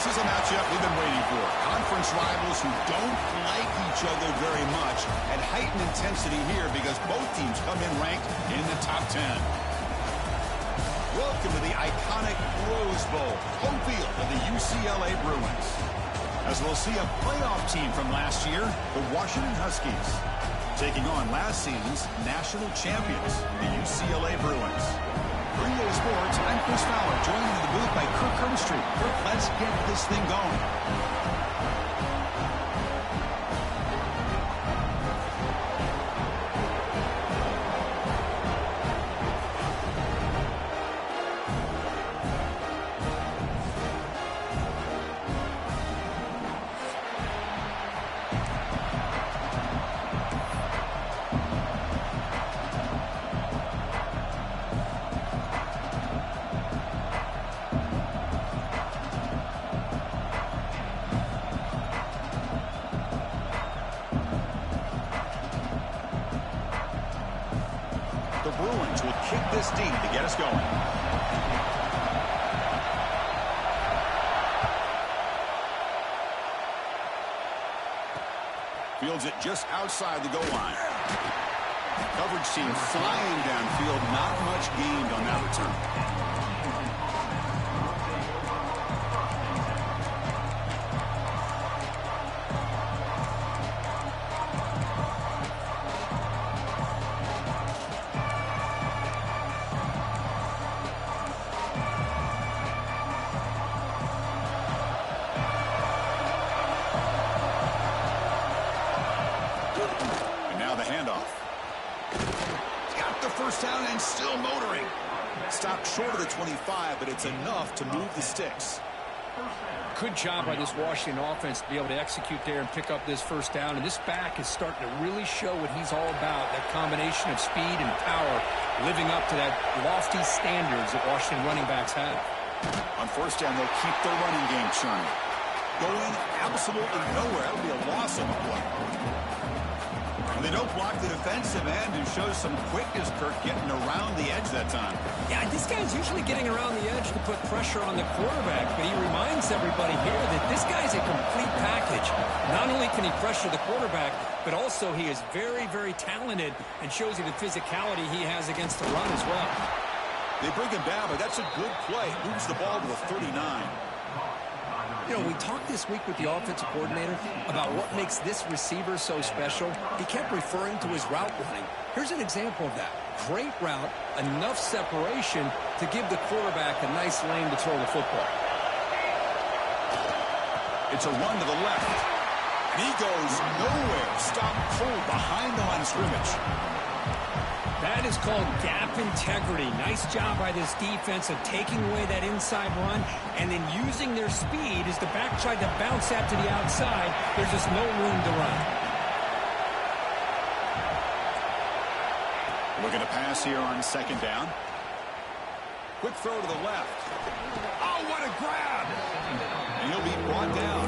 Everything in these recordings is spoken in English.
This is a matchup we've been waiting for. Conference rivals who don't like each other very much, and heightened intensity here because both teams come in ranked in the top 10. Welcome to the iconic Rose Bowl, home field of the UCLA Bruins. As we'll see a playoff team from last year, the Washington Huskies, taking on last season's national champions, the UCLA Bruins. For EA Sports, I'm Chris Fowler, joined in the booth by Kirk Hermstreet. Kirk, let's get this thing going. The Bruins will kick this deep to get us going. Fields it just outside the goal line. Coverage team flying downfield. Not much gained on that return. First down and still motoring. Stopped short of the 25, but it's enough to move the sticks. Good job by this Washington offense to be able to execute there and pick up this first down. And this back is starting to really show what he's all about, that combination of speed and power, living up to that lofty standards that Washington running backs have. On first down, they'll keep their running game churning. Going absolutely nowhere. That would be a loss of a play. And they don't block the defensive end, who shows some quickness, Kirk, getting around the edge that time. Yeah, this guy's usually getting around the edge to put pressure on the quarterback, but he reminds everybody here that this guy's a complete package. Not only can he pressure the quarterback, but also he is very, very talented and shows you the physicality he has against the run as well. They bring him down, but that's a good play. Moves the ball to the 39. You know, we talked this week with the offensive coordinator about what makes this receiver so special. He kept referring to his route running. Here's an example of that. Great route, enough separation to give the quarterback a nice lane to throw the football. It's a run to the left. And he goes nowhere. Stopped cold behind the line of scrimmage. That is called gap integrity. Nice job by this defense of taking away that inside run and then using their speed as the back tried to bounce out to the outside. There's just no room to run. Looking to pass here on second down. Quick throw to the left. Oh, what a grab! And he'll be brought down.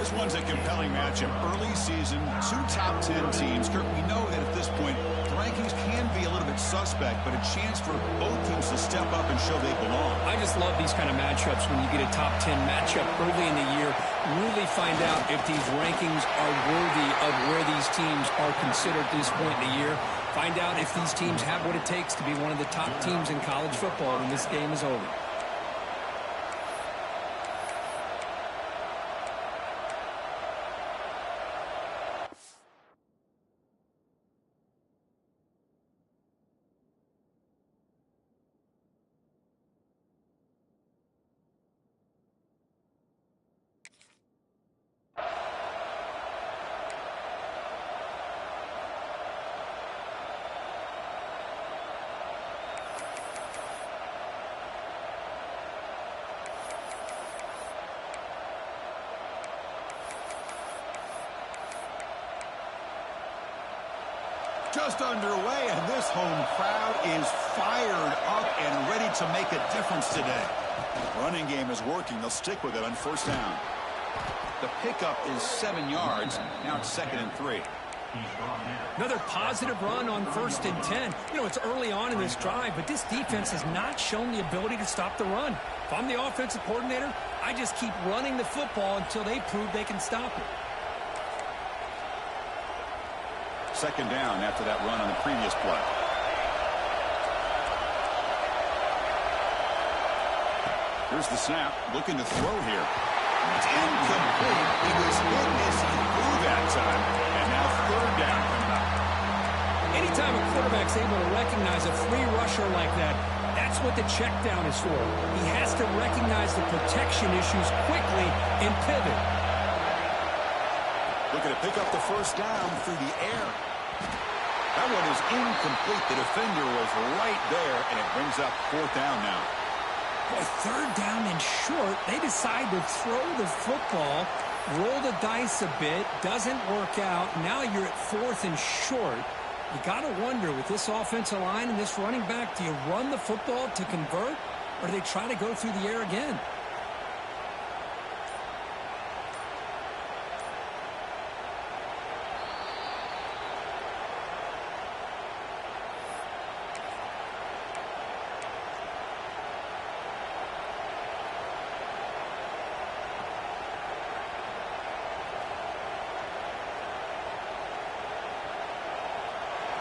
This one's a compelling matchup. Early season, two top 10 teams. Kirk, we know that at this point, the rankings can be a little bit suspect, but a chance for both teams to step up and show they belong. I just love these kind of matchups when you get a top 10 matchup early in the year. Really find out if these rankings are worthy of where these teams are considered at this point in the year. Find out if these teams have what it takes to be one of the top teams in college football when this game is over. Just underway, and this home crowd is fired up and ready to make a difference today. Running game is working. They'll stick with it on first down. The pickup is 7 yards. Now it's 2nd and 3. Another positive run on 1st and 10. You know, it's early on in this drive, but this defense has not shown the ability to stop the run. If I'm the offensive coordinator, I just keep running the football until they prove they can stop it. 2nd down after that run on the previous play. Here's the snap, looking to throw here. It's incomplete. He was hit as he threw that time, and now 3rd down coming up. Anytime a quarterback's able to recognize a free rusher like that, that's what the check down is for. He has to recognize the protection issues quickly and pivot. Looking to pick up the 1st down through the air. That one is incomplete. The defender was right there, and it brings up 4th down now. Boy, 3rd down and short. They decide to throw the football, roll the dice a bit, doesn't work out. Now you're at 4th and short. You got to wonder, with this offensive line and this running back, do you run the football to convert, or do they try to go through the air again?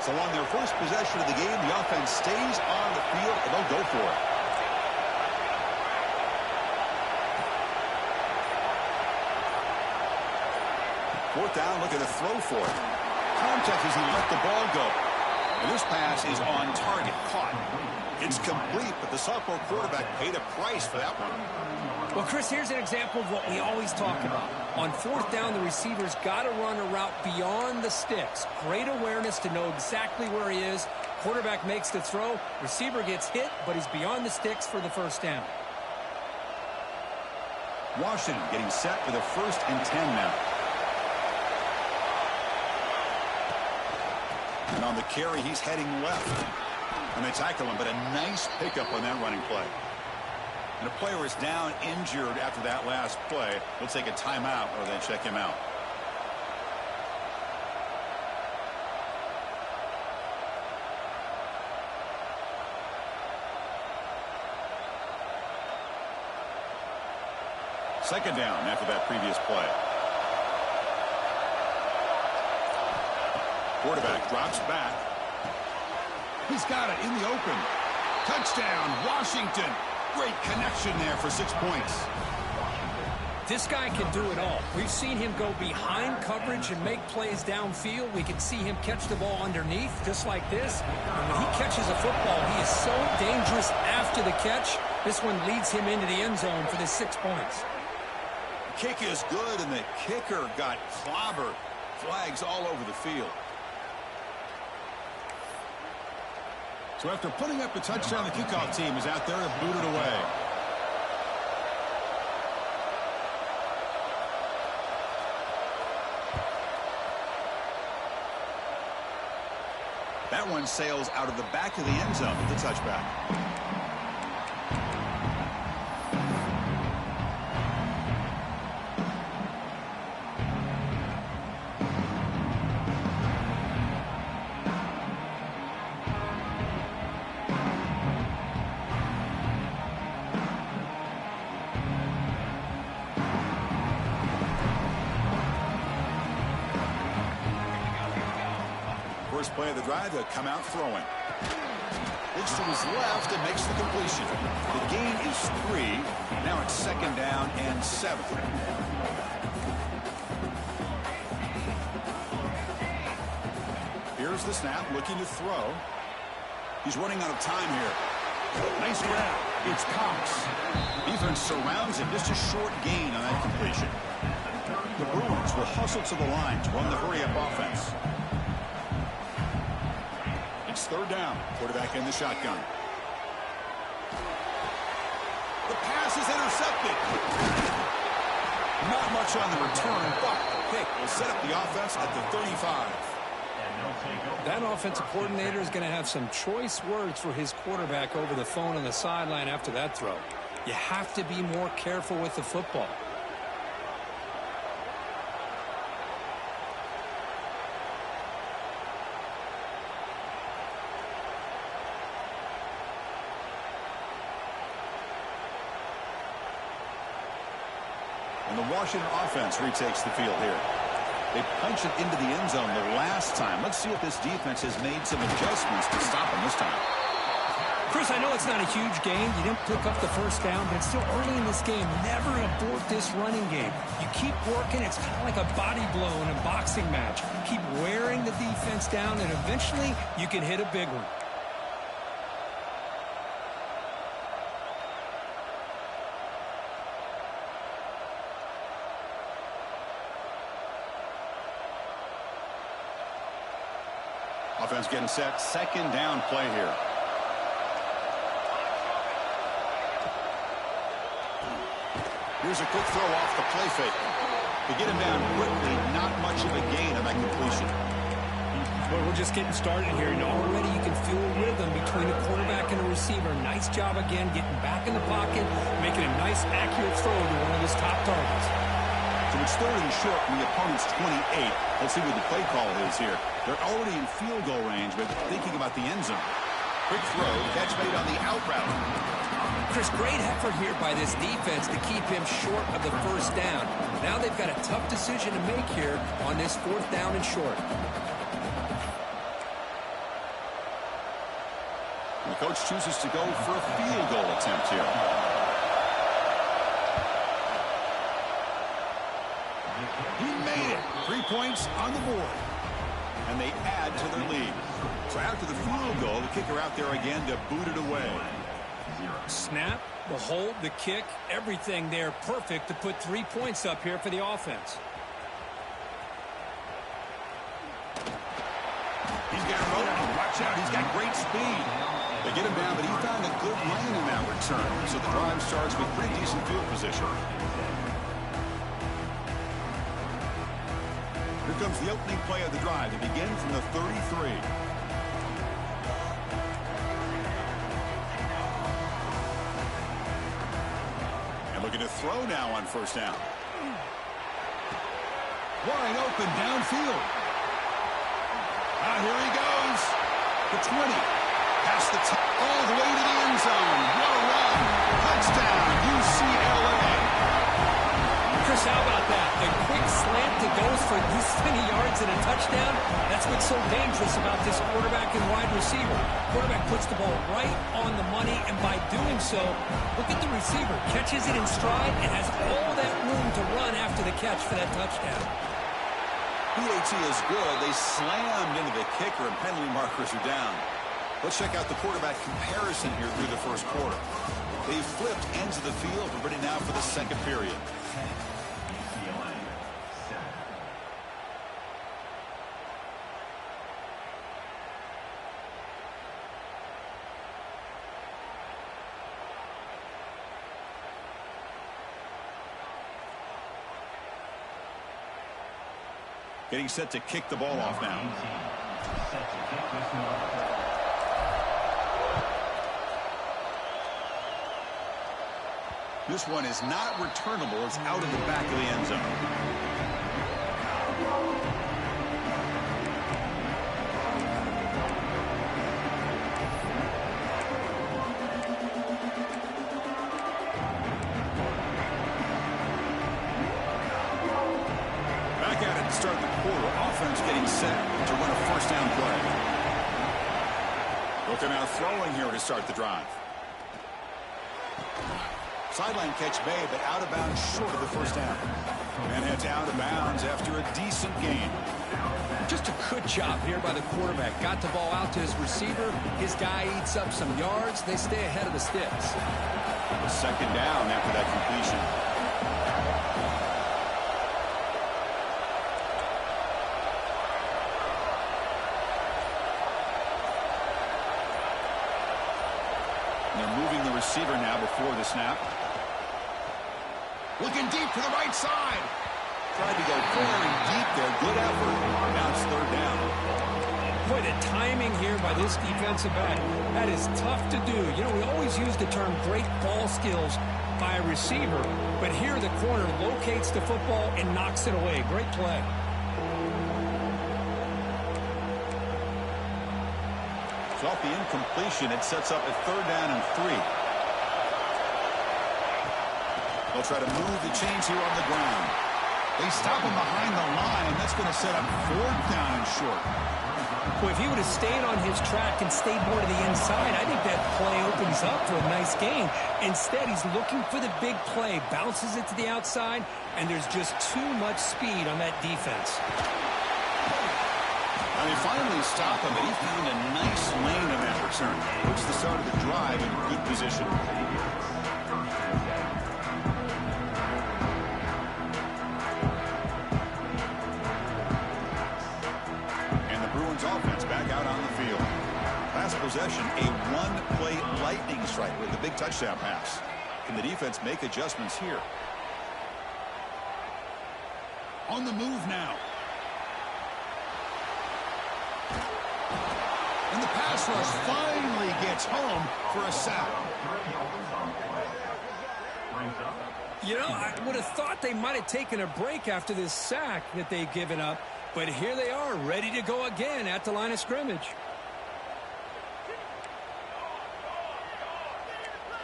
So on their first possession of the game, the offense stays on the field, and they'll go for it. Fourth down, looking to throw for it. Contact as he let the ball go. And this pass is on target, caught. It's complete, but the sophomore quarterback paid a price for that one. Well, Chris, here's an example of what we always talk about. On 4th down, the receiver's got to run a route beyond the sticks. Great awareness to know exactly where he is. Quarterback makes the throw. Receiver gets hit, but he's beyond the sticks for the 1st down. Washington getting set for the 1st and 10 now. And on the carry, he's heading left. And they tackle him, but a nice pickup on that running play. And a player is down injured after that last play. We'll take a timeout or then check him out. Second down after that previous play. Quarterback drops back. He's got it in the open. Touchdown, Washington. Great connection there for 6 points. This guy can do it all. We've seen him go behind coverage and make plays downfield. We can see him catch the ball underneath, just like this. And when he catches a football, he is so dangerous after the catch. This one leads him into the end zone for the 6 points. The kick is good, and the kicker got clobbered. Flags all over the field. So after putting up the touchdown, the kickoff team is out there and booted away. That one sails out of the back of the end zone with the touchback. First play of the drive, they'll come out throwing. Looks to his left and makes the completion. The gain is 3. Now it's 2nd down and 7. Here's the snap, looking to throw. He's running out of time here. Nice grab. It's Cox. Defense surrounds him. Just a short gain on that completion. The Bruins will hustle to the line to run the hurry-up offense. 3rd down. Quarterback in the shotgun. The pass is intercepted. Not much on the return, but the pick will set up the offense at the 35. That offensive coordinator is going to have some choice words for his quarterback over the phone on the sideline after that throw. You have to be more careful with the football. And the Washington offense retakes the field here. They punch it into the end zone the last time. Let's see if this defense has made some adjustments to stop them this time. Chris, I know it's not a huge game. You didn't pick up the first down, but it's still early in this game. Never abort this running game. You keep working. It's kind of like a body blow in a boxing match. Keep wearing the defense down, and eventually you can hit a big one. Offense getting set. Second down play here. Here's a quick throw off the play fake. To get him down quickly, not much of a gain on that completion. Well, we're just getting started here, and already you can feel a rhythm between a quarterback and a receiver. Nice job again getting back in the pocket, making a nice, accurate throw to one of his top targets. So it's third and short from the opponent's 28. Let's see what the play call is here. They're already in field goal range, but thinking about the end zone. Quick throw, catch made on the out route. Chris, great effort here by this defense to keep him short of the first down. Now they've got a tough decision to make here on this fourth down and short. The coach chooses to go for a field goal attempt here. He made it. 3 points on the board. And they add to their lead. So after the field goal, the kicker out there again to boot it away. Snap, the hold, the kick, everything there perfect to put 3 points up here for the offense. He's got him open. Watch out. He's got great speed. They get him down, but he found a good lane in that return. So the drive starts with pretty decent field position. Here comes the opening play of the drive. They begin from the 33. Looking to throw now on first down. Wide open downfield. Here he goes. The 20. Past the all the way to the end zone. What a run. Touchdown, UCLA. Chris, how about that? A quick slant that goes for this many yards and a touchdown. That's what's so dangerous about this quarterback and wide receiver. Quarterback puts the ball right on the money, and by doing so, look at the receiver. Catches it in stride and has all that room to run after the catch for that touchdown. PAT is good. They slammed into the kicker, and penalty markers are down. Let's check out the quarterback comparison here through the first quarter. They flipped ends of the field. We're ready now for the second period. Getting set to kick the ball off now. This one is not returnable. It's out of the back of the end zone. Back at it to start the quarter. Offense getting set to run a first down play. Looking out throwing here to start the drive. Sideline catch made, but out of bounds short of the first down. And heads out of bounds after a decent gain. Just a good job here by the quarterback. Got the ball out to his receiver. His guy eats up some yards. They stay ahead of the sticks. Second down after that completion. They're moving the receiver now before the snap. Looking deep to the right side. Tried to go very deep there. Good effort. Now it's third down. Boy, the timing here by this defensive back, that is tough to do. You know, we always use the term great ball skills by a receiver, but here the corner locates the football and knocks it away. Great play. So off the incompletion, it sets up a third down and 3. They'll try to move the chains here on the ground. They stop him behind the line. That's going to set up 4th down and short. Well, if he would have stayed on his track and stayed more to the inside, I think that play opens up for a nice gain. Instead, he's looking for the big play, bounces it to the outside, and there's just too much speed on that defense. And they finally stop him, but he found a nice lane in that return. Puts the start of the drive in good position. Offense back out on the field. Last possession, a one-play lightning strike with the big touchdown pass. Can the defense make adjustments here? On the move now. And the pass rush finally gets home for a sack. You know, I would have thought they might have taken a break after this sack that they've given up. But here they are, ready to go again at the line of scrimmage.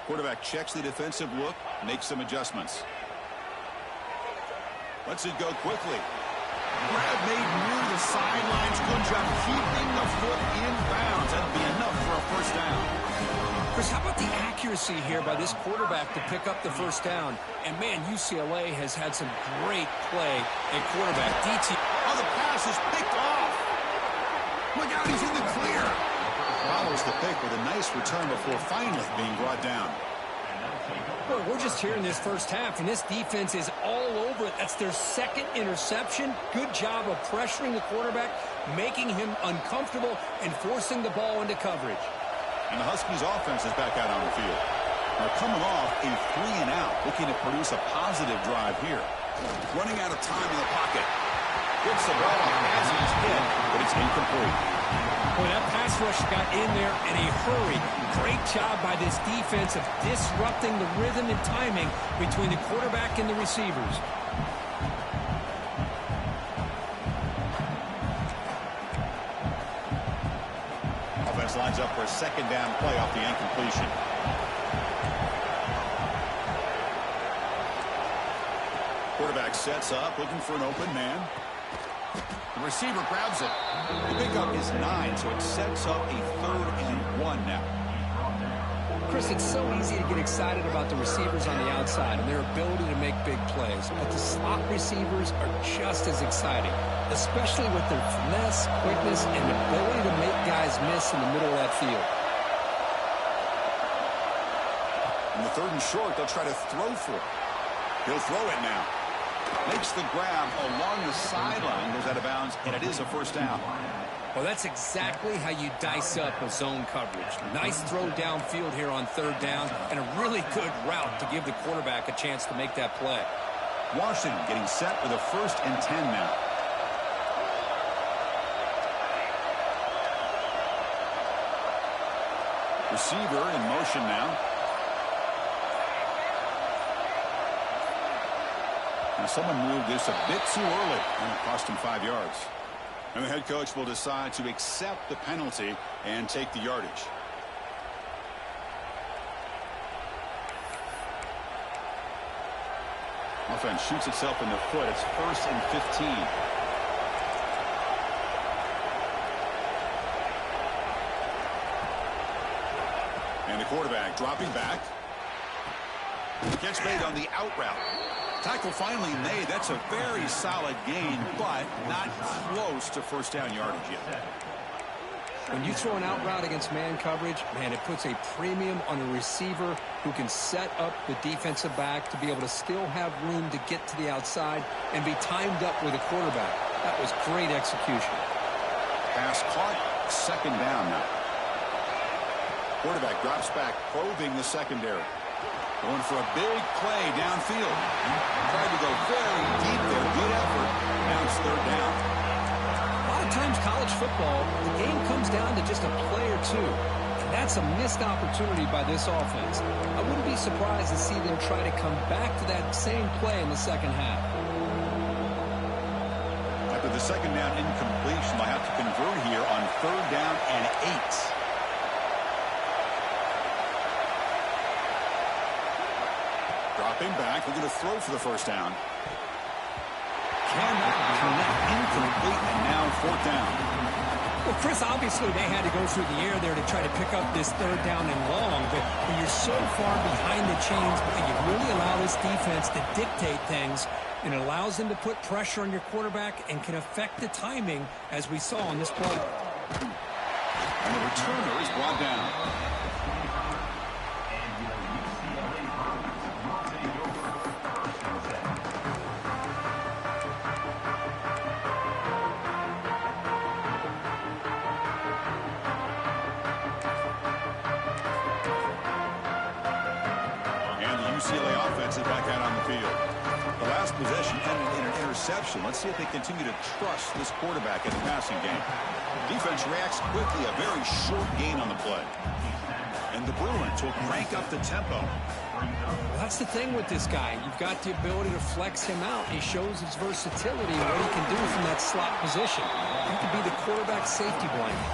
Quarterback checks the defensive look, makes some adjustments. Lets it go quickly. Grab made near the sidelines. Good job keeping the foot in bounds. That'll be enough for a 1st down. Chris, how about the accuracy here by this quarterback to pick up the 1st down? And, man, UCLA has had some great play at quarterback. DT. Oh, the pass is picked off. Look out, he's in the clear. Follows the pick with a nice return before finally being brought down. Well, we're just here in this 1st half, and this defense is all over it. That's their 2nd interception. Good job of pressuring the quarterback, making him uncomfortable, and forcing the ball into coverage. And the Huskies offense is back out on the field. They're coming off a 3-and-out, looking to produce a positive drive here. Running out of time in the pocket. Gets the ball off as he's hit, but it's incomplete. Well, that pass rush got in there in a hurry. Great job by this defense of disrupting the rhythm and timing between the quarterback and the receivers. Offense lines up for a 2nd down play off the incompletion. Quarterback sets up, looking for an open man. The receiver grabs it. The pickup is 9, so it sets up a 3rd and 1 now. Chris, it's so easy to get excited about the receivers on the outside and their ability to make big plays, but the slot receivers are just as exciting, especially with their finesse, quickness, and ability to make guys miss in the middle of that field. In the 3rd and short, they'll try to throw for it. He'll throw it now. Makes the grab along the sideline, goes out of bounds, and it is a 1st down. Well, that's exactly how you dice up a zone coverage. Nice throw downfield here on 3rd down, and a really good route to give the quarterback a chance to make that play. Washington getting set with a 1st and 10 now. Receiver in motion now. Now someone moved this a bit too early, and it cost him 5 yards. And the head coach will decide to accept the penalty and take the yardage. Offense shoots itself in the foot. It's 1st and 15. And the quarterback dropping back. Catch made on the out route. Tackle finally made. That's a very solid gain, but not close to 1st down yardage yet. When you throw an out route against man coverage, man, it puts a premium on a receiver who can set up the defensive back to be able to still have room to get to the outside and be timed up with a quarterback. That was great execution. Pass caught. 2nd down now. Quarterback drops back, probing the secondary. Going for a big play downfield. Tried to go very deep there. Good effort. Now it's 3rd down. A lot of times college football, the game comes down to just a play or two. And that's a missed opportunity by this offense. I wouldn't be surprised to see them try to come back to that same play in the 2nd half. After the 2nd down incompletion, they'll have to convert here on 3rd down and 8. Dropping back, looking to throw for the first down. Cannot connect, incomplete, and now fourth down. Well, Chris, obviously they had to go through the air there to try to pick up this third down and long, but when you're so far behind the chains, you really allow this defense to dictate things, and it allows them to put pressure on your quarterback and can affect the timing, as we saw on this play. And the returner is brought down. UCLA offense is back out on the field. The last possession ended in an interception. Let's see if they continue to trust this quarterback in the passing game. Defense reacts quickly, a very short gain on the play. And the Bruins will crank up the tempo. Well, that's the thing with this guy. You've got the ability to flex him out. He shows his versatility and what he can do from that slot position. He can be the quarterback safety blanket.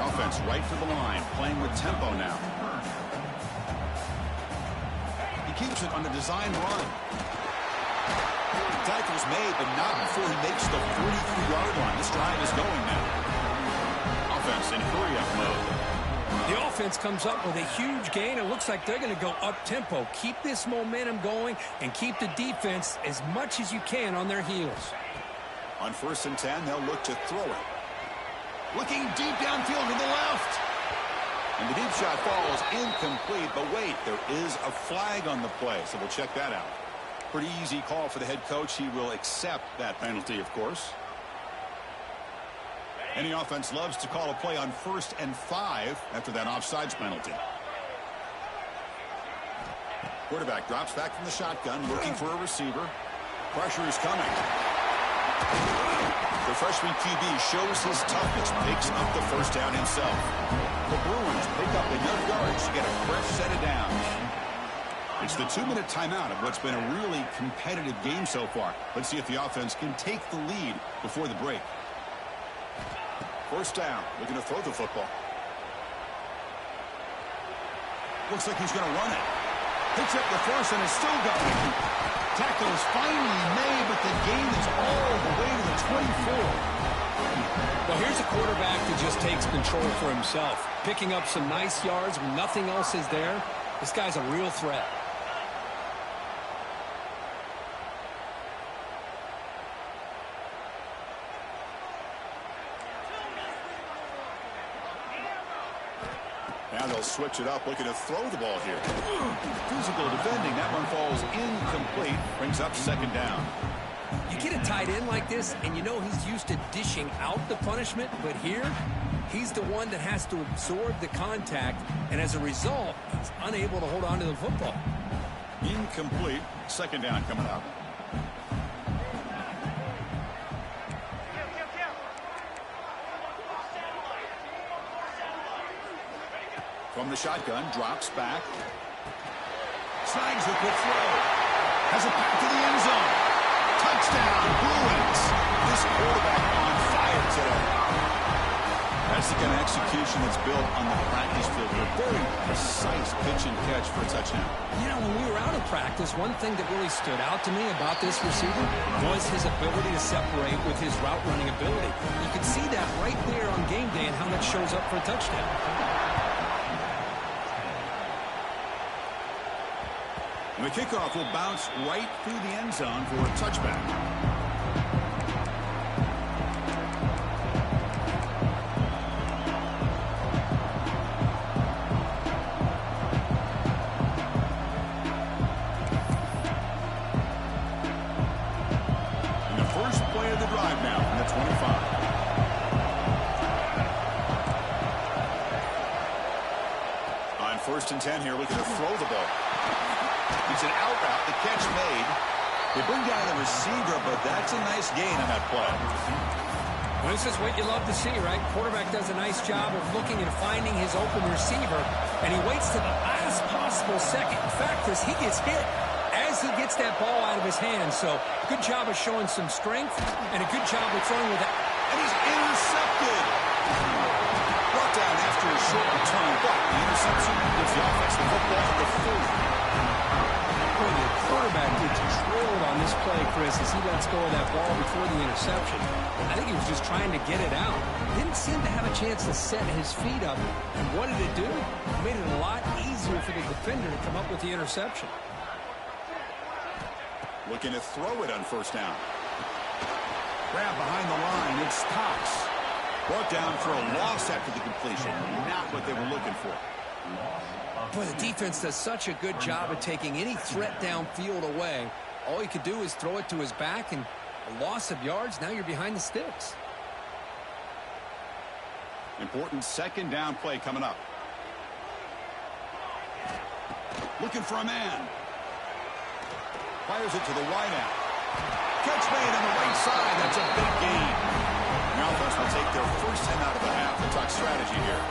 Offense right to the line, playing with tempo now. Keeps it on the design run. Tackle's made, but not before he makes the 43-yard line. This drive is going now. Offense in hurry-up mode. The offense comes up with a huge gain. It looks like they're going to go up-tempo. Keep this momentum going and keep the defense as much as you can on their heels. On 1st and 10, they'll look to throw it. Looking deep downfield to the left. And the deep shot falls incomplete, but wait, there is a flag on the play, so we'll check that out. Pretty easy call for the head coach. He will accept that penalty, of course. Any offense loves to call a play on 1st and 5 after that offsides penalty. Quarterback drops back from the shotgun, looking for a receiver. Pressure is coming. The freshman QB shows his toughness, picks up the first down himself. The Bruins pick up enough yards to get a fresh set of downs. It's the 2-minute timeout of what's been a really competitive game so far. Let's see if the offense can take the lead before the break. First down, looking to throw the football. Looks like he's going to run it. Picks up the first and is still going. Tackle is finally made, but the gain is all the way to the 24. Well, here's a quarterback that just takes control for himself. Picking up some nice yards when nothing else is there. This guy's a real threat. Now they'll switch it up, looking to throw the ball here. Physical defending. That one falls incomplete. Brings up 2nd down. You get a tight end like this, and you know he's used to dishing out the punishment, but here, he's the one that has to absorb the contact, and as a result, he's unable to hold on to the football. Incomplete. 2nd down coming up. From the shotgun, drops back. Snags the quick throw. Has it back to the end zone. Touchdown, Bruins. This quarterback on fire today. That's the kind of execution that's built on the practice field. A very precise pitch and catch for a touchdown. You know, when we were out of practice, one thing that really stood out to me about this receiver was his ability to separate with his route running ability. You could see that right there on game day and how that shows up for a touchdown. And the kickoff will bounce right through the end zone for a touchback. And the first play of the drive now from the 25. On 1st and 10 here, looking to throw the ball. It's an out route, the catch made. They bring down the receiver, but that's a nice gain on that play. Well, this is what you love to see, right? Quarterback does a nice job of looking and finding his open receiver, and he waits to the last possible second. In fact, as he gets hit, as he gets that ball out of his hands. So, good job of showing some strength, and a good job of throwing with it. And he's intercepted. Brought down after a short return, but the interception gives the offense the football at the 40. Chris, as he lets go of that ball before the interception. I think he was just trying to get it out. Didn't seem to have a chance to set his feet up. And what did it do? It made it a lot easier for the defender to come up with the interception. Looking to throw it on first down. Grab behind the line. It's Cox. Brought down for a loss after the completion. Not what they were looking for. Boy, the defense does such a good job of taking any threat downfield away. All he could do is throw it to his back, and a loss of yards, now you're behind the sticks. Important second down play coming up. Looking for a man. Fires it to the wideout. Catch made on the right side. That's a big gain. The offense will take their first 10 out of the half. We'll talk strategy here.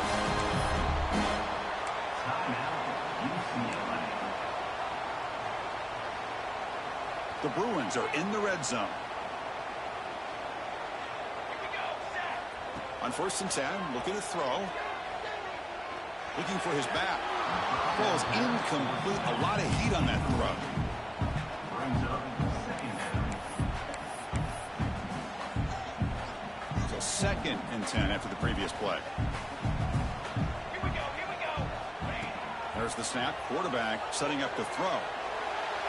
The Bruins are in the red zone. On first and 10, looking to throw. Looking for his back. Ball is incomplete. A lot of heat on that throw. So second and 10 after the previous play. Here we go. There's the snap. Quarterback setting up to throw.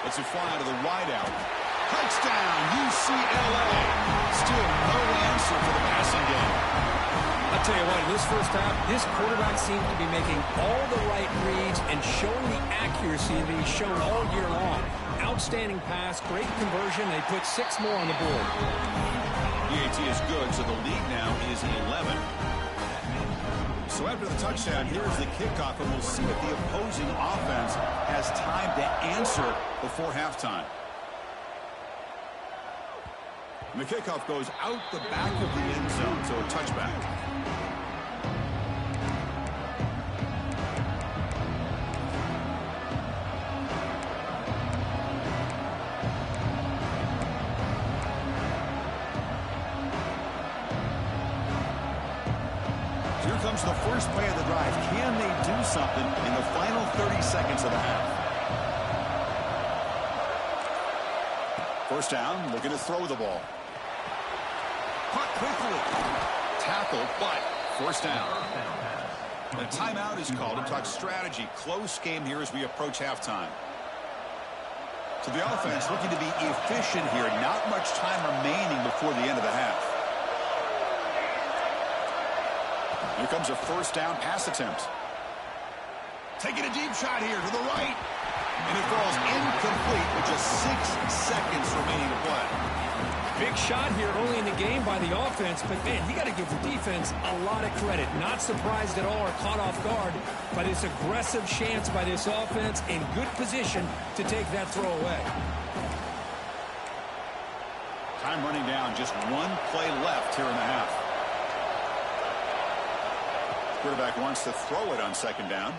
Lets it fly to the wideout. Touchdown, UCLA. Still no answer for the passing game. I'll tell you what, in this first half, this quarterback seemed to be making all the right reads and showing the accuracy that he's shown all year long. Outstanding pass, great conversion. They put 6 more on the board. EAT is good, so the lead now is 11. So after the touchdown, here's the kickoff, and we'll see if the opposing offense has time to answer before halftime. And the kickoff goes out the back of the end zone, so a touchback. Here comes the first play of the drive. Can they do something in the final 30 seconds of the half? First down, looking to throw the ball. Caught quickly. Tackled, but first down. The timeout is called to talk strategy. Close game here as we approach halftime. So the offense looking to be efficient here. Not much time remaining before the end of the half. Here comes a first down pass attempt. Taking a deep shot here to the right. And it falls incomplete with just 6 seconds remaining to play. Big shot here early in the game by the offense, but man, you got to give the defense a lot of credit. Not surprised at all or caught off guard by this aggressive chance by this offense in good position to take that throw away. Time running down, just 1 play left here in the half. Quarterback wants to throw it on second down.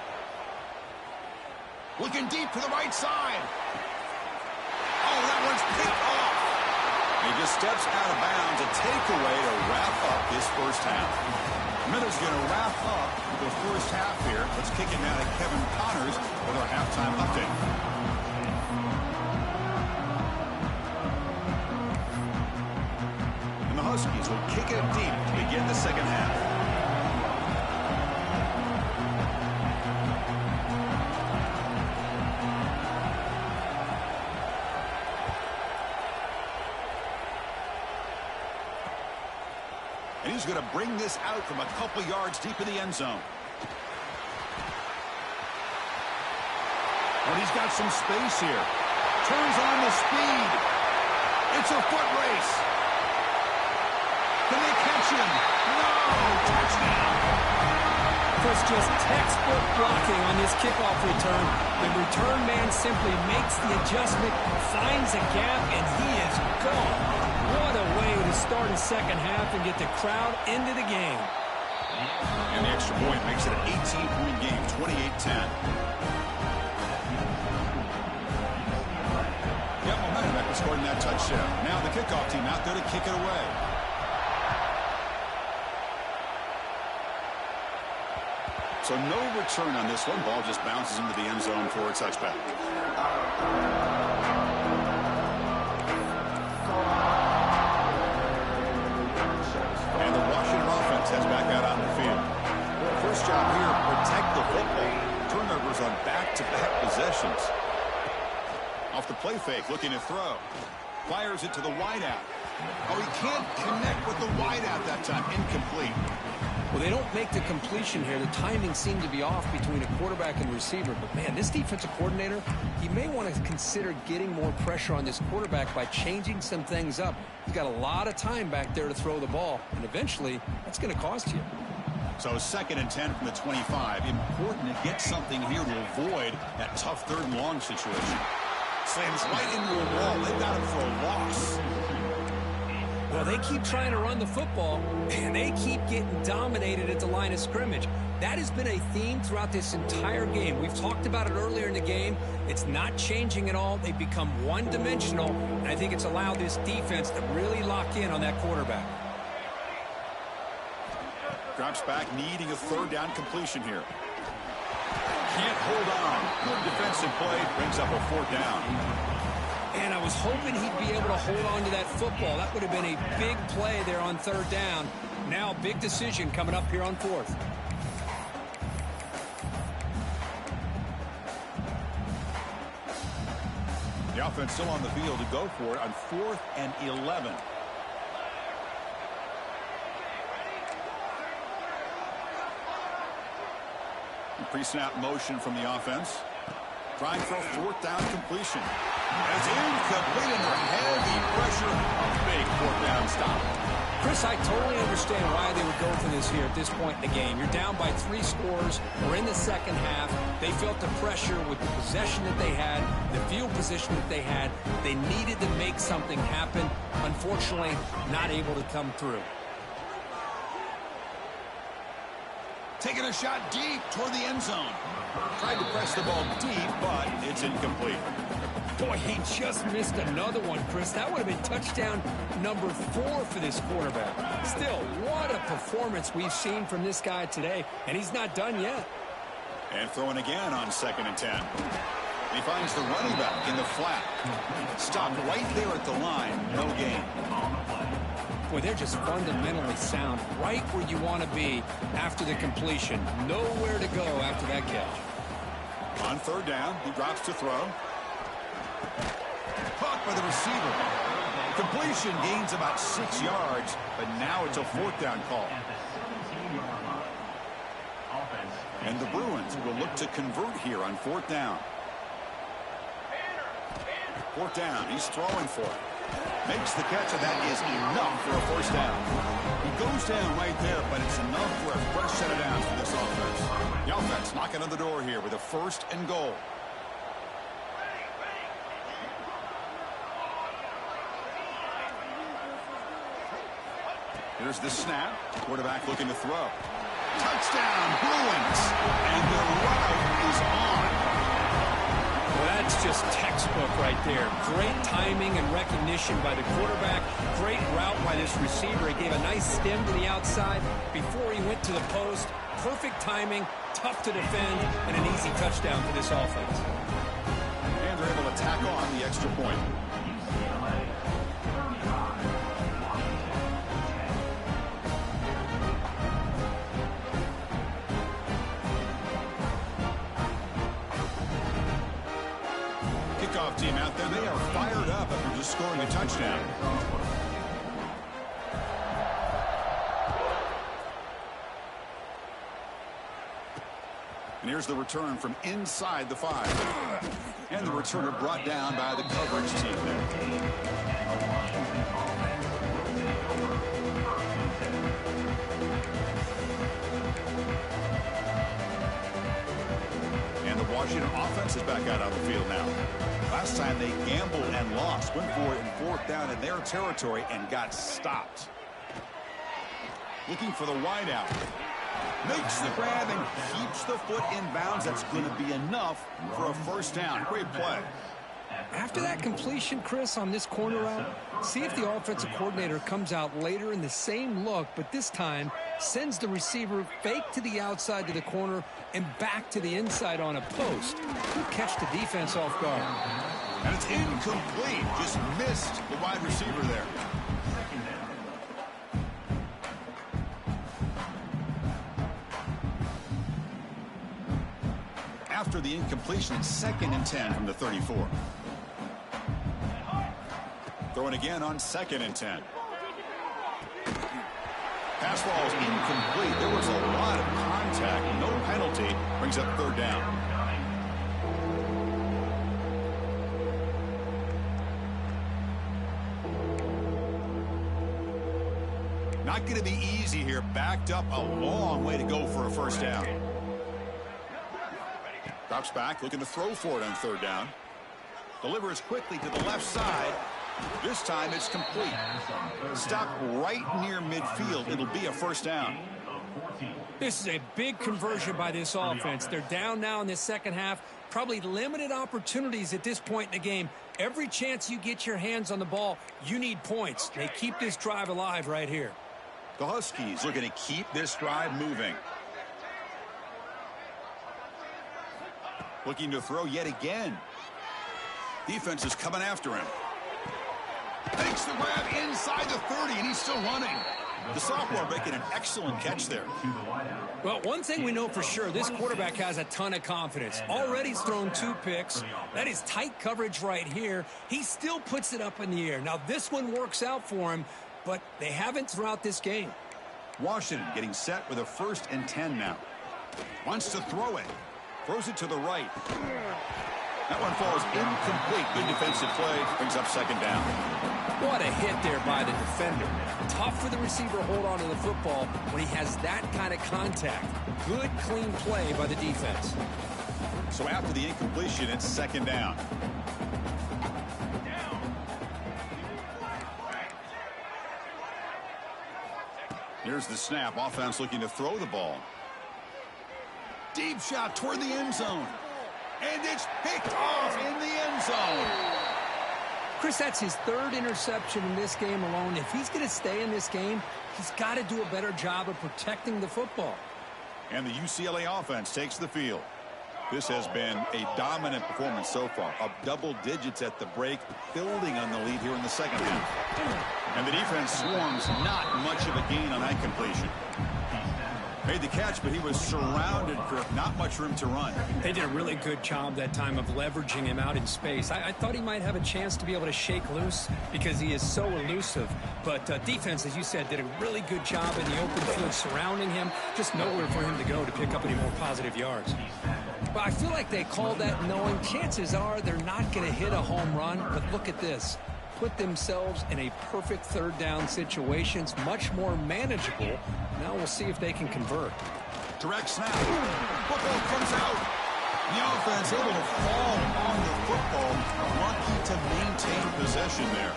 Looking deep to the right side. Oh, that one's picked off. He just steps out of bounds. A takeaway to wrap up this first half. Miller's going to wrap up the first half here. Let's kick it now to Kevin Connors with our halftime update. And the Huskies will kick it deep to begin the second half. And he's going to bring this out from a couple yards deep in the end zone. But he's got some space here. Turns on the speed. It's a foot race. Can they catch him? No! Touchdown! Chris, just textbook blocking on this kickoff return. The return man simply makes the adjustment, finds a gap, and he is gone. What a way to start a second half and get the crowd into the game. And the extra point makes it an 18-point game, 28-10. Yeah, momentum after scoring that touchdown. Now the kickoff team out there to kick it away. So no return on this one. Ball just bounces into the end zone for a touchback. Off the play fake, looking to throw. Fires it to the wideout. Oh, he can't connect with the wideout that time. Incomplete. Well, they don't make the completion here. The timing seemed to be off between a quarterback and receiver. But, man, this defensive coordinator, he may want to consider getting more pressure on this quarterback by changing some things up. He's got a lot of time back there to throw the ball, and eventually that's going to cost you. So 2nd and 10 from the 25. Important to get something here to avoid that tough 3rd and long situation. Slams right into a wall. They got him for a loss. Well, they keep trying to run the football, and they keep getting dominated at the line of scrimmage. That has been a theme throughout this entire game. We've talked about it earlier in the game. It's not changing at all. They've become one-dimensional, and I think it's allowed this defense to really lock in on that quarterback. Drops back, needing a 3rd down completion here. Can't hold on. Good defensive play, brings up a 4th down. And I was hoping he'd be able to hold on to that football. That would have been a big play there on 3rd down. Now, big decision coming up here on 4th. The offense still on the field to go for it on 4th and 11. Pre-snap motion from the offense. Trying for a 4th down completion. And it's incomplete under heavy pressure. A big 4th down stop. Chris, I totally understand why they would go for this here at this point in the game. You're down by 3 scores. We're in the 2nd half. They felt the pressure with the possession that they had, the field position that they had. They needed to make something happen. Unfortunately, not able to come through. Taking a shot deep toward the end zone. Tried to press the ball deep, but it's incomplete. Boy, he just missed another one, Chris. That would have been touchdown number 4 for this quarterback. Still, what a performance we've seen from this guy today, and he's not done yet. And throwing again on 2nd and 10. He finds the running back in the flat. Stopped right there at the line. No gain. Boy, they're just fundamentally sound, right where you want to be after the completion. Nowhere to go after that catch. On 3rd down, he drops to throw. Caught by the receiver. Completion gains about 6 yards, but now it's a 4th down call. And the Bruins will look to convert here on 4th down. 4th down, he's throwing for it. Makes the catch, and that is enough for a 1st down. He goes down right there, but it's enough for a fresh set of downs for this offense. The offense knocking on the door here with a 1st and goal. Here's the snap. Quarterback looking to throw. Touchdown, Bruins! And the route is on. Well, that's just textbook right there. Great timing and recognition by the quarterback. Great route by this receiver. He gave a nice stem to the outside before he went to the post. Perfect timing, tough to defend, and an easy touchdown for this offense. And they're able to tack on the extra point. Kickoff team out there, they are fired up after just scoring a touchdown. And here's the return from inside the 5. And the returner brought down by the coverage team there. And the Washington offense is back out on the field now. Last time they gambled and lost. Went for it in 4th down in their territory and got stopped. Looking for the wideout. Makes the grab and keeps the foot in bounds. That's going to be enough for a 1st down. Great play. After that completion, Chris, on this corner route, see if the offensive coordinator comes out later in the same look, but this time sends the receiver fake to the outside to the corner and back to the inside on a post. He'll catch the defense off guard. And it's incomplete. Just missed the wide receiver there. After the incompletion, 2nd and 10 from the 34. Throwing again on 2nd and 10. Pass ball is incomplete. There was a lot of contact. No penalty. Brings up 3rd down. Not going to be easy here. Backed up a long way to go for a 1st down. Drops back, looking to throw for it on 3rd down. Delivers quickly to the left side. This time it's complete. Stop right near midfield. It'll be a 1st down. This is a big conversion by this offense. They're down now in the 2nd half. Probably limited opportunities at this point in the game. Every chance you get your hands on the ball, you need points. They keep this drive alive right here. The Huskies are going to keep this drive moving. Looking to throw yet again. Defense is coming after him. Takes the grab inside the 30, and he's still running. The sophomore making an excellent catch there. Well, one thing we know for sure, this quarterback has a ton of confidence. Already he's thrown 2 picks. That is tight coverage right here. He still puts it up in the air. Now, this one works out for him, but they haven't throughout this game. Washington getting set with a 1st and 10 now. Wants to throw it. Throws it to the right. That one falls incomplete. Good defensive play. Brings up 2nd down. What a hit there by the defender. Tough for the receiver to hold on to the football when he has that kind of contact. Good, clean play by the defense. So after the incompletion, it's 2nd down. Here's the snap. Offense looking to throw the ball. Deep shot toward the end zone. And it's picked off in the end zone. Chris, that's his 3rd interception in this game alone. If he's going to stay in this game, he's got to do a better job of protecting the football. And the UCLA offense takes the field. This has been a dominant performance so far. Up double digits at the break, building on the lead here in the 2nd half. And the defense swarms, not much of a gain on that completion. Made the catch, but he was surrounded for not much room to run. They did a really good job that time of leveraging him out in space. I thought he might have a chance to be able to shake loose because he is so elusive. But defense, as you said, did a really good job in the open field surrounding him. Just nowhere for him to go to pick up any more positive yards. But I feel like they called that knowing chances are they're not going to hit a home run. But look at this. Put themselves in a perfect 3rd down situation. It's much more manageable. Now we'll see if they can convert. Direct snap. Football comes out. The offense able to fall on the football. Lucky to maintain possession there.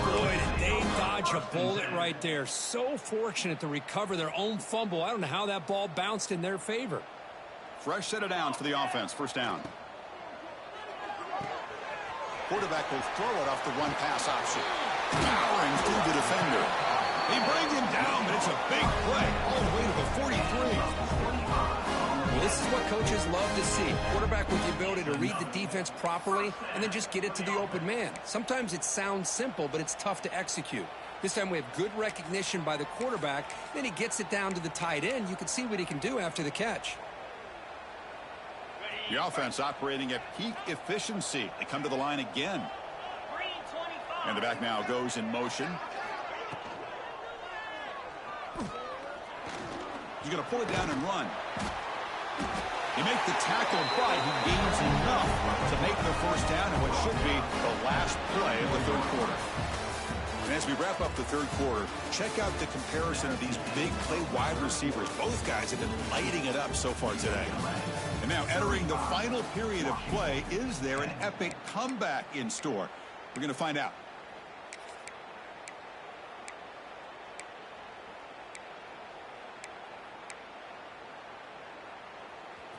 Boy, did they dodge a bullet right there. So fortunate to recover their own fumble. I don't know how that ball bounced in their favor. Fresh set of downs for the offense. 1st down. Quarterback will throw it off the run pass option. Powering through the defender. They bring him down, but it's a big play all the way to the 43. Well, this is what coaches love to see. Quarterback with the ability to read the defense properly and then just get it to the open man. Sometimes it sounds simple, but it's tough to execute. This time we have good recognition by the quarterback. Then he gets it down to the tight end. You can see what he can do after the catch. The offense operating at peak efficiency. They come to the line again. And the back now goes in motion. He's going to pull it down and run. He makes the tackle, but he gains enough to make the 1st down in what should be the last play of the 3rd quarter. And as we wrap up the 3rd quarter, check out the comparison of these big play wide receivers. Both guys have been lighting it up so far today. And now entering the final period of play, is there an epic comeback in store? We're going to find out.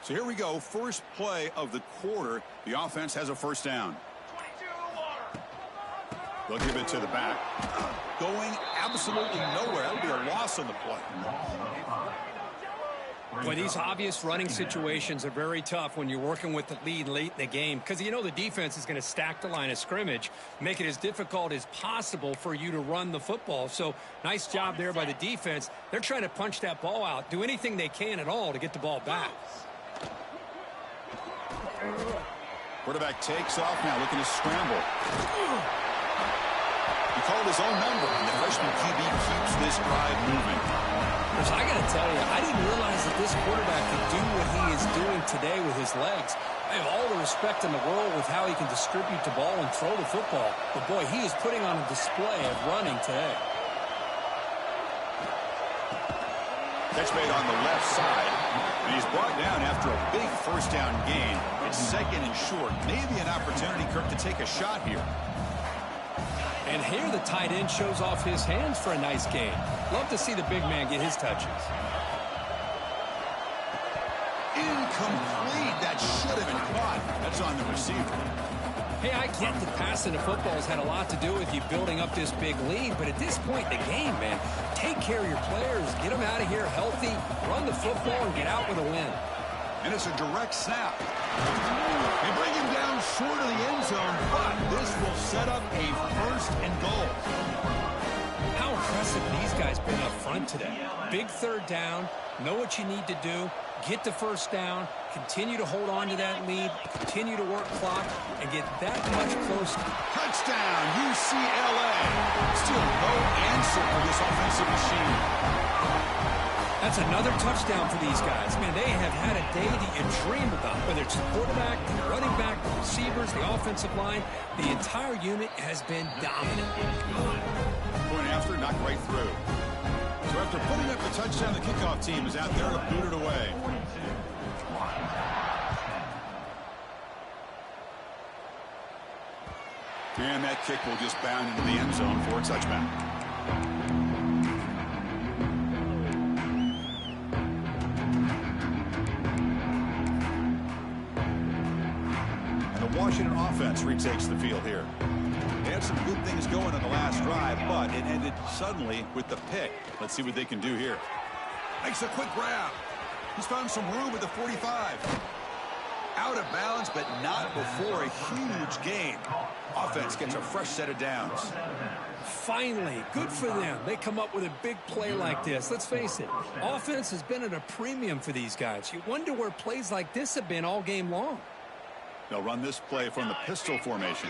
So here we go. First play of the quarter. The offense has a 1st down. They'll give it to the back. Going absolutely nowhere. That'll be a loss on the play. Boy, these obvious running situations are very tough when you're working with the lead late in the game because you know the defense is going to stack the line of scrimmage, make it as difficult as possible for you to run the football. So nice job there by the defense. They're trying to punch that ball out, do anything they can at all to get the ball back. Quarterback takes off now, looking to scramble. He called his own number, and the freshman QB keeps this drive moving. Because I got to tell you, I didn't realize that this quarterback could do what he is doing today with his legs. I have all the respect in the world with how he can distribute the ball and throw the football. But, boy, he is putting on a display of running today. Catch made on the left side. And he's brought down after a big first down gain. It's second and short. Maybe an opportunity, Kirk, to take a shot here. And here the tight end shows off his hands for a nice gain. Love to see the big man get his touches. Incomplete. That should have been caught. That's on the receiver. Hey, I get that passing the football has had a lot to do with you building up this big lead, but at this point in the game, man, take care of your players. Get them out of here healthy, run the football, and get out with a win. And it's a direct snap. They bring him down short of the end zone, but this will set up a first and goal. How impressive these guys been up front today. Big third down, know what you need to do, get the first down, continue to hold on to that lead, continue to work clock, and get that much closer. Touchdown, UCLA. Still no answer for this offensive machine. That's another touchdown for these guys. Man, they have had a day that you dream about. Whether it's the quarterback, the running back, the receivers, the offensive line, the entire unit has been dominant. Going after, knocked right through. So after putting up the touchdown, the kickoff team is out there to boot it away. And that kick will just bound into the end zone for a touchback. Washington offense retakes the field here. They had some good things going on the last drive, but it ended suddenly with the pick. Let's see what they can do here. Makes a quick grab. He's found some room at the 45. Out of bounds, but not before a huge gain. Offense gets a fresh set of downs. Finally, good for them. They come up with a big play like this. Let's face it, offense has been at a premium for these guys. You wonder where plays like this have been all game long. They'll run this play from the pistol formation.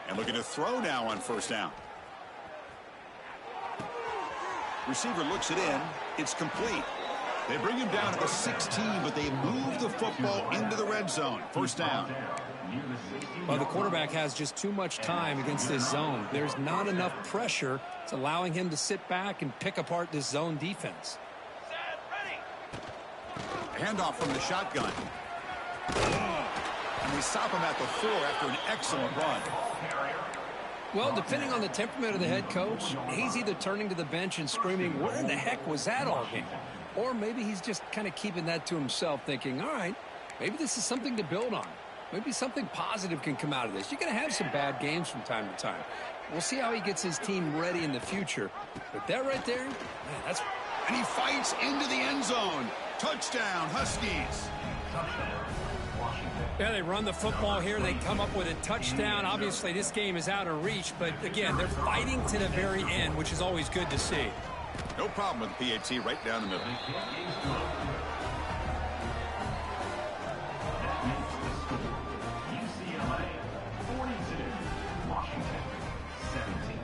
And looking to throw now on first down. Receiver looks it in. It's complete. They bring him down to the 16, but they move the football into the red zone. First down. Well, the quarterback has just too much time against this zone. There's not enough pressure. It's allowing him to sit back and pick apart this zone defense. Handoff from the shotgun. And they stop him at the 4 after an excellent run. Well, depending on the temperament of the head coach, he's either turning to the bench and screaming, where in the heck was that all game? Or maybe he's just kind of keeping that to himself, thinking, all right, maybe this is something to build on. Maybe something positive can come out of this. You're going to have some bad games from time to time. We'll see how he gets his team ready in the future. But that right there, man, that's... And he fights into the end zone. Touchdown, Huskies. Yeah, they run the football here. They come up with a touchdown. Obviously, this game is out of reach. But, again, they're fighting to the very end, which is always good to see. No problem with the PAT right down the middle. UCLA 42, Washington 17.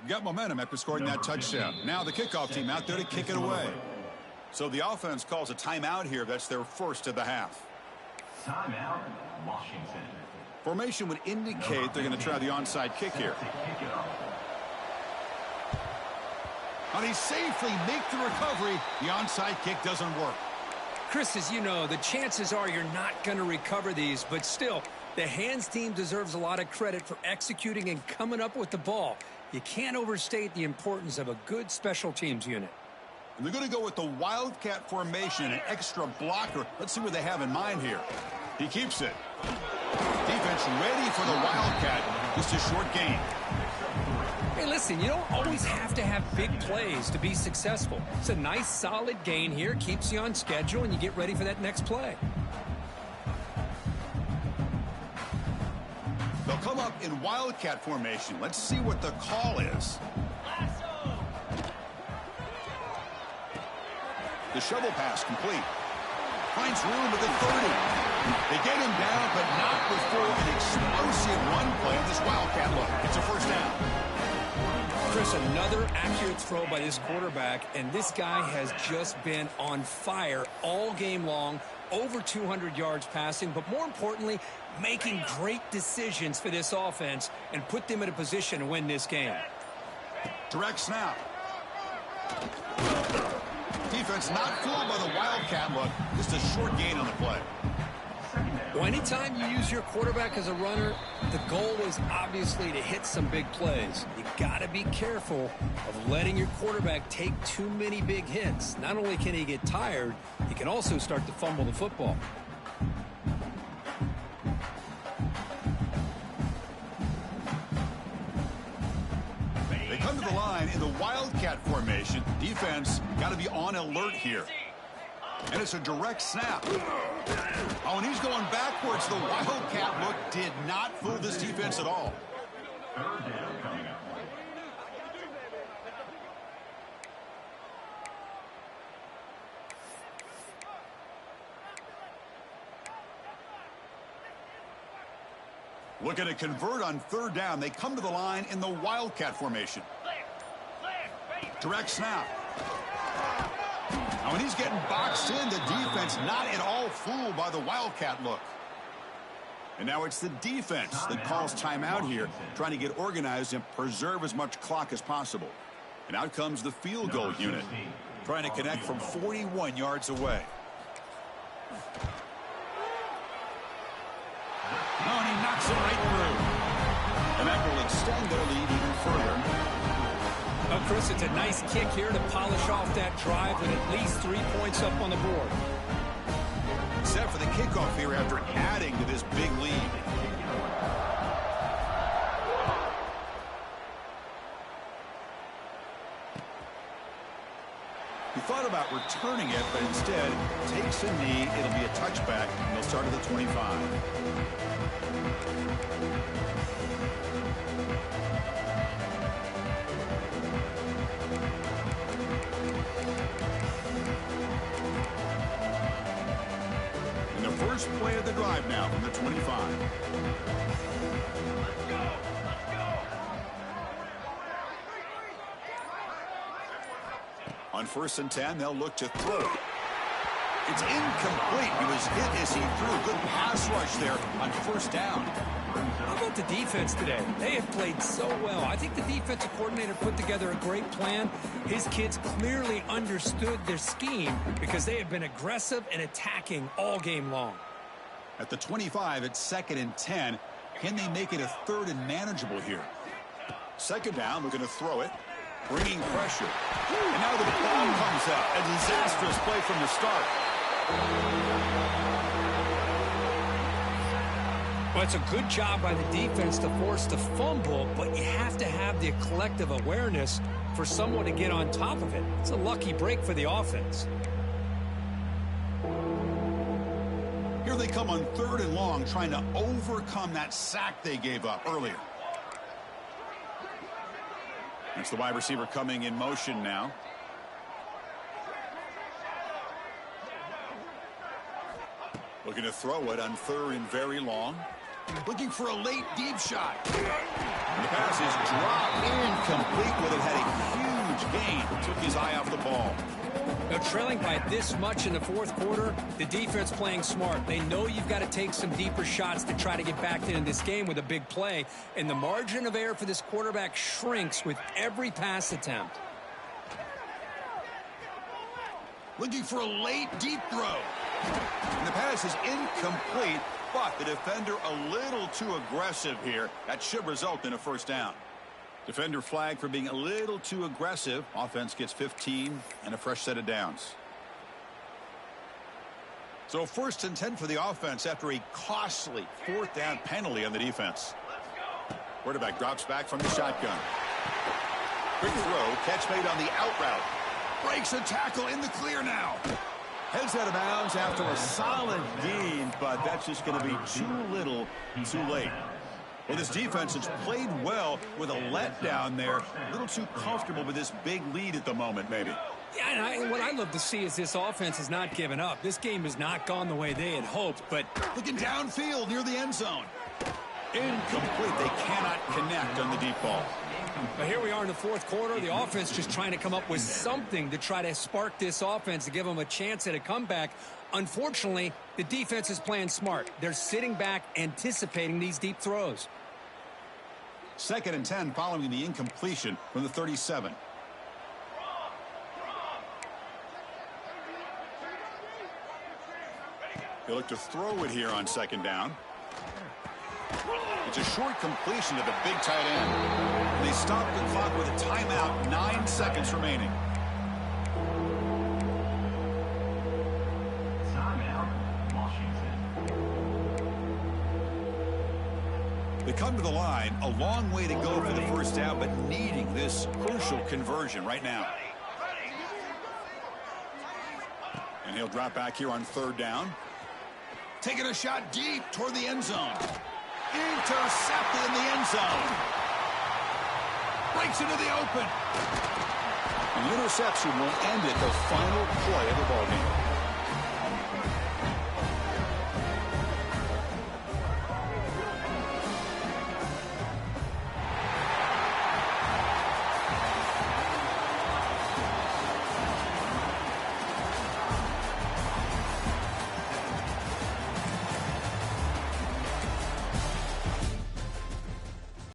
Got momentum after scoring that touchdown. Now the kickoff team out there to kick it away. So the offense calls a timeout here. That's their first of the half. Timeout, Washington. Formation would indicate they're going to try the onside kick here. And he safely make the recovery. The onside kick doesn't work. Chris, as you know, the chances are you're not going to recover these, but still, the hands team deserves a lot of credit for executing and coming up with the ball. You can't overstate the importance of a good special teams unit. And they're going to go with the Wildcat formation, an extra blocker. Let's see what they have in mind here. He keeps it. Defense ready for the Wildcat. Just a short gain. Hey, listen, you don't always have to have big plays to be successful. It's a nice, solid gain here. Keeps you on schedule, and you get ready for that next play. They'll come up in wildcat formation. Let's see what the call is. The shovel pass complete. Finds room at the 30. They get him down, but not before an explosive run play on this wildcat look. It's a first down. Chris, another accurate throw by this quarterback, and this guy has just been on fire all game long, over 200 yards passing, but more importantly, making great decisions for this offense and put them in a position to win this game. Direct snap. Defense not fooled by the wildcat look. Just a short gain on the play. Well, anytime you use your quarterback as a runner, the goal is obviously to hit some big plays. You got to be careful of letting your quarterback take too many big hits. Not only can he get tired, he can also start to fumble the football. They come to the line in the wildcat formation. Defense got to be on alert here. And it's a direct snap. Oh, and he's going backwards. The wildcat look did not fool this defense at all. Third down coming up. Looking to convert on third down. They come to the line in the wildcat formation. Direct snap. Now, when he's getting boxed in, the defense not at all fooled by the wildcat look. And now it's the defense that calls timeout here, trying to get organized and preserve as much clock as possible. And out comes the field goal unit, trying to connect from 41 yards away. Oh, and he knocks it right through. And that will extend their lead even further. Well, Chris, it's a nice kick here to polish off that drive with at least 3 points up on the board. Set for the kickoff here after adding to this big lead. He thought about returning it, but instead takes a knee. It'll be a touchback, and they'll start at the 25. First play of the drive now from the 25. On 1st and 10, they'll look to throw. It's incomplete. He was hit as he threw a good pass rush there on 1st down. How about the defense today? They have played so well. I think the defensive coordinator put together a great plan. His kids clearly understood their scheme because they have been aggressive and attacking all game long. At the 25, it's 2nd and 10. Can they make it a 3rd and manageable here? 2nd down, looking to throw it. Bringing pressure. And now the ball comes out. A disastrous play from the start. Well, it's a good job by the defense to force the fumble, but you have to have the collective awareness for someone to get on top of it. It's a lucky break for the offense. Here they come on 3rd and long, trying to overcome that sack they gave up earlier. That's the wide receiver coming in motion now. Looking to throw it on 3rd and very long. Looking for a late deep shot. And the pass is dropped incomplete, but it had a huge gain. Took his eye off the ball. Now, trailing by this much in the 4th quarter, the defense playing smart. They know you've got to take some deeper shots to try to get back into this game with a big play. And the margin of error for this quarterback shrinks with every pass attempt. Looking for a late deep throw. And the pass is incomplete, but the defender a little too aggressive here. That should result in a 1st down. Defender flagged for being a little too aggressive. Offense gets 15 and a fresh set of downs. So 1st and 10 for the offense after a costly 4th down penalty on the defense. Quarterback drops back from the shotgun. Quick throw, catch made on the out route. Breaks a tackle in the clear now. Heads out of bounds after a solid gain, but that's just going to be too little, too late. Well, this defense has played well with a letdown there. A little too comfortable with this big lead at the moment, maybe. Yeah, and what I'd love to see is this offense has not given up. This game has not gone the way they had hoped, but looking downfield near the end zone. Incomplete. They cannot connect on the deep ball. But here we are in the fourth quarter. The offense just trying to come up with something to try to spark this offense to give them a chance at a comeback. Unfortunately, the defense is playing smart. They're sitting back, anticipating these deep throws. 2nd and 10 following the incompletion from the 37. They look to throw it here on 2nd down. It's a short completion to the big tight end. They stop the clock with a timeout, 9 seconds remaining. Timeout, Washington. They come to the line, a long way to go for the first down, but needing this crucial conversion right now. And he'll drop back here on 3rd down. Taking a shot deep toward the end zone. Intercepted in the end zone. Breaks into the open. The interception will end it, the final play of the ballgame.